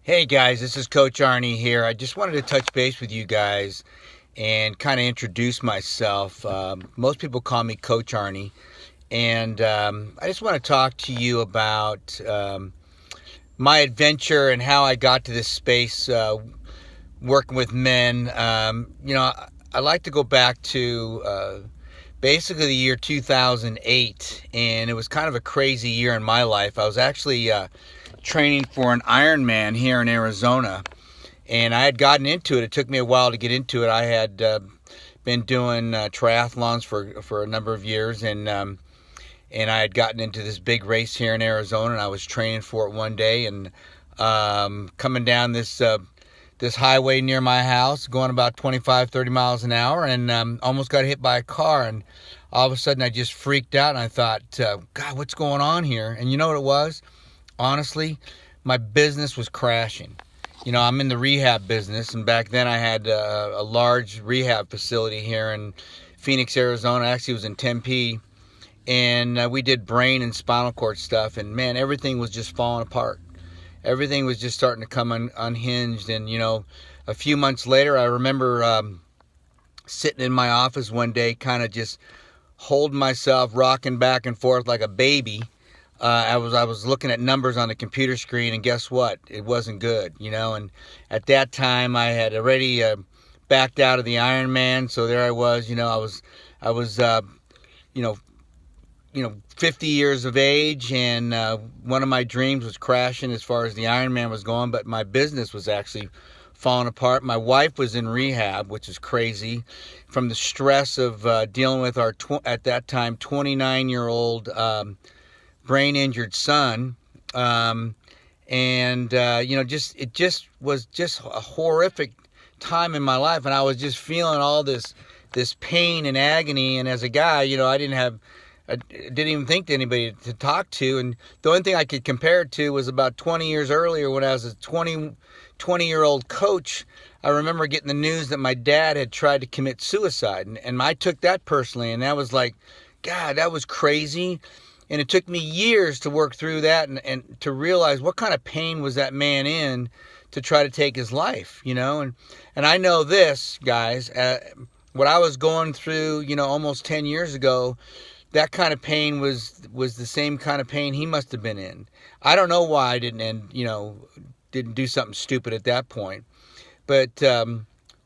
Hey guys, this is Coach Arnie here. I just wanted to touch base with you guys and kind of introduce myself. Most people call me Coach Arnie, and I just want to talk to you about my adventure and how I got to this space working with men. I like to go back to basically the year 2008, and it was kind of a crazy year in my life. I was actually training for an Ironman here in Arizona, and I had gotten into it. It took me a while to get into it. I had been doing triathlons for a number of years, and I had gotten into this big race here in Arizona, and I was training for it one day, and coming down this highway near my house, going about 25, 30 miles an hour, and almost got hit by a car. And all of a sudden, I just freaked out, and I thought, God, what's going on here? And you know what it was? Honestly, my business was crashing. I'm in the rehab business, and back then I had a large rehab facility here in Phoenix, Arizona. Actually, it was in Tempe, and we did brain and spinal cord stuff, and man, everything was just falling apart. Everything was just starting to come unhinged, and a few months later, I remember sitting in my office one day, kind of just holding myself, rocking back and forth like a baby. I was looking at numbers on the computer screen, and guess what? It wasn't good, And at that time, I had already backed out of the Ironman, so there I was. I was, 50 years of age, and one of my dreams was crashing as far as the Ironman was going, but my business was actually falling apart. My wife was in rehab, which is crazy, from the stress of dealing with our at that time 29-year-old brain injured son, it just was just a horrific time in my life, and I was just feeling all this pain and agony. And as a guy, I didn't even think to anybody to talk to, and the only thing I could compare it to was about 20 years earlier when I was a 20-year-old coach. I remember getting the news that my dad had tried to commit suicide, and I took that personally, and that was like, God, that was crazy. And it took me years to work through that and to realize what kind of pain was that man in to try to take his life, and I know this, guys, what I was going through, almost 10 years ago, that kind of pain was the same kind of pain he must have been in. I don't know why I didn't do something stupid at that point. But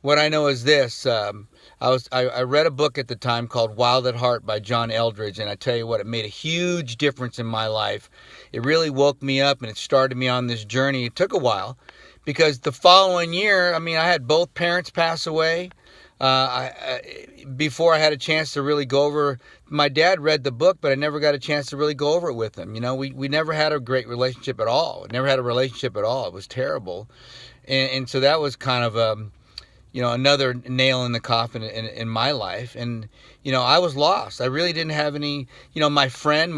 what I know is this. I read a book at the time called Wild at Heart by John Eldredge, and I tell you what, it made a huge difference in my life. It really woke me up, and it started me on this journey. It took a while, because the following year, I had both parents pass away. Before I had a chance to really go over, my dad read the book, but I never got a chance to really go over it with him. We never had a great relationship at all. Never had a relationship at all. It was terrible. And so that was kind of another nail in the coffin in my life. And I was lost. I really didn't have any. My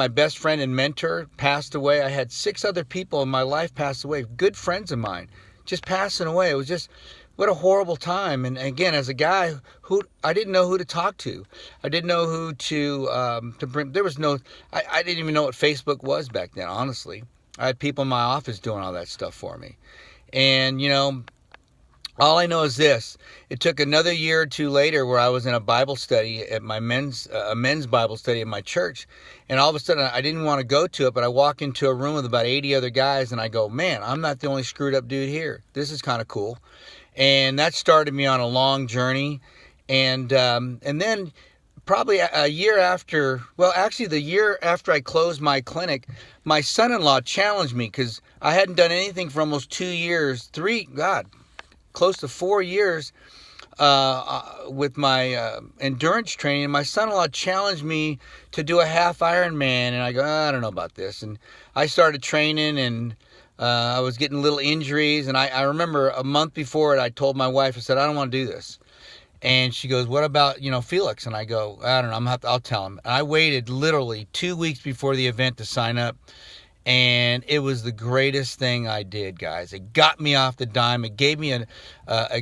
best friend and mentor passed away. I had 6 other people in my life pass away, good friends of mine, just passing away. It was just, what a horrible time. And again, as a guy who I didn't know who to talk to, I didn't know who to bring. There was no. I didn't even know what Facebook was back then. Honestly, I had people in my office doing all that stuff for me, and all I know is this. It took another year or two later where I was in a Bible study at my men's Bible study at my church, and all of a sudden I didn't want to go to it, but I walk into a room with about 80 other guys, and I go, man, I'm not the only screwed up dude here. This is kind of cool. And that started me on a long journey. And then probably a year after, well, actually the year after I closed my clinic, my son-in-law challenged me, because I hadn't done anything for almost 2 years, close to 4 years with my endurance training. And my son-in-law challenged me to do a half Ironman, and I go, I don't know about this. And I started training, and I was getting little injuries. And I remember a month before it, I told my wife, I said, I don't want to do this. And she goes, what about, Felix? And I go, I don't know, I'll tell him. And I waited literally 2 weeks before the event to sign up. And it was the greatest thing I did, guys. It got me off the dime. It gave me it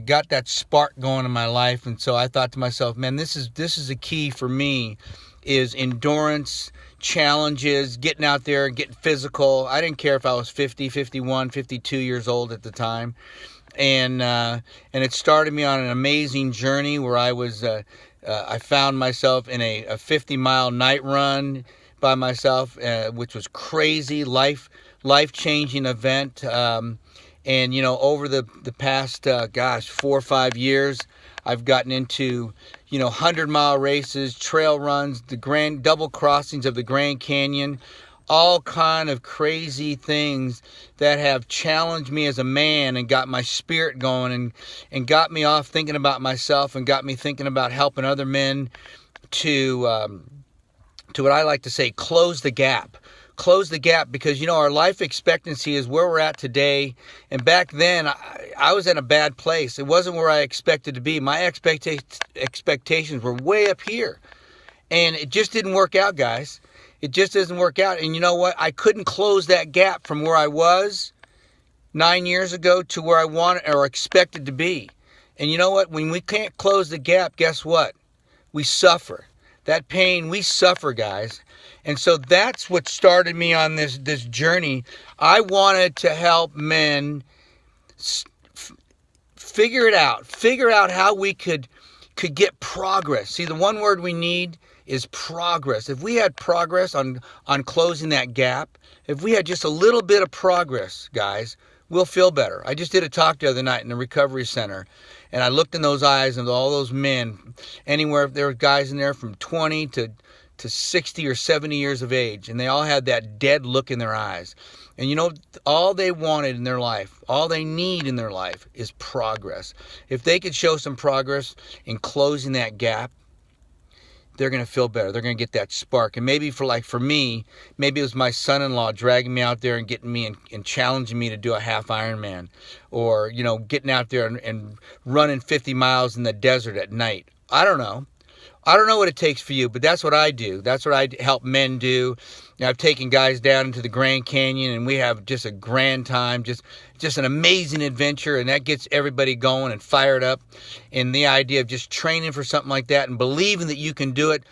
got that spark going in my life. And so I thought to myself, man, this is a key for me, is endurance, challenges, getting out there and getting physical. I didn't care if I was 50, 51, 52 years old at the time. And it started me on an amazing journey where I found myself in a 50-mile night run by myself, which was crazy, life-changing event. And, over the past, 4 or 5 years, I've gotten into, 100-mile races, trail runs, the grand double crossings of the Grand Canyon, all kind of crazy things that have challenged me as a man and got my spirit going and got me off thinking about myself and got me thinking about helping other men to what I like to say, close the gap. Close the gap, because our life expectancy is where we're at today, and back then I was in a bad place. It wasn't where I expected to be. My expectations were way up here, and it just didn't work out, guys. It just doesn't work out. And you know what? I couldn't close that gap from where I was 9 years ago to where I wanted or expected to be. And you know what? When we can't close the gap, guess what? We suffer. That pain, we suffer, guys. And so that's what started me on this journey. I wanted to help men figure it out. Figure out how we could get progress. See, the one word we need is progress. If we had progress on closing that gap, if we had just a little bit of progress, guys, we'll feel better. I just did a talk the other night in the recovery center, and I looked in those eyes of all those men, anywhere, there were guys in there from 20 to 60 or 70 years of age, and they all had that dead look in their eyes. And all they wanted in their life, all they need in their life is progress. If they could show some progress in closing that gap, they're going to feel better. They're going to get that spark. And maybe for me, maybe it was my son-in-law dragging me out there and getting me and challenging me to do a half Ironman, or, getting out there and running 50 miles in the desert at night. I don't know. I don't know what it takes for you, but that's what I do. That's what I help men do. I've taken guys down into the Grand Canyon, and we have just a grand time, just an amazing adventure, and that gets everybody going and fired up. And the idea of just training for something like that and believing that you can do it,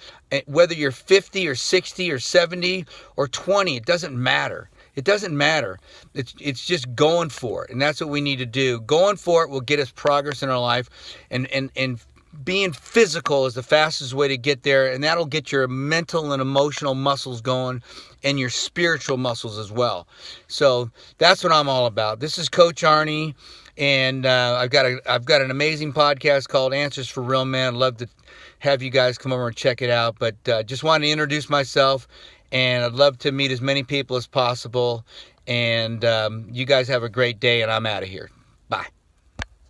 whether you're 50 or 60 or 70 or 20, it doesn't matter. It doesn't matter. It's just going for it, and that's what we need to do. Going for it will get us progress in our life, and being physical is the fastest way to get there, and that'll get your mental and emotional muscles going and your spiritual muscles as well. So that's what I'm all about. This is Coach Arnie, and I've got an amazing podcast called Answers for Real Men. I'd love to have you guys come over and check it out, but just wanted to introduce myself, and I'd love to meet as many people as possible. And you guys have a great day, and I'm out of here. Bye.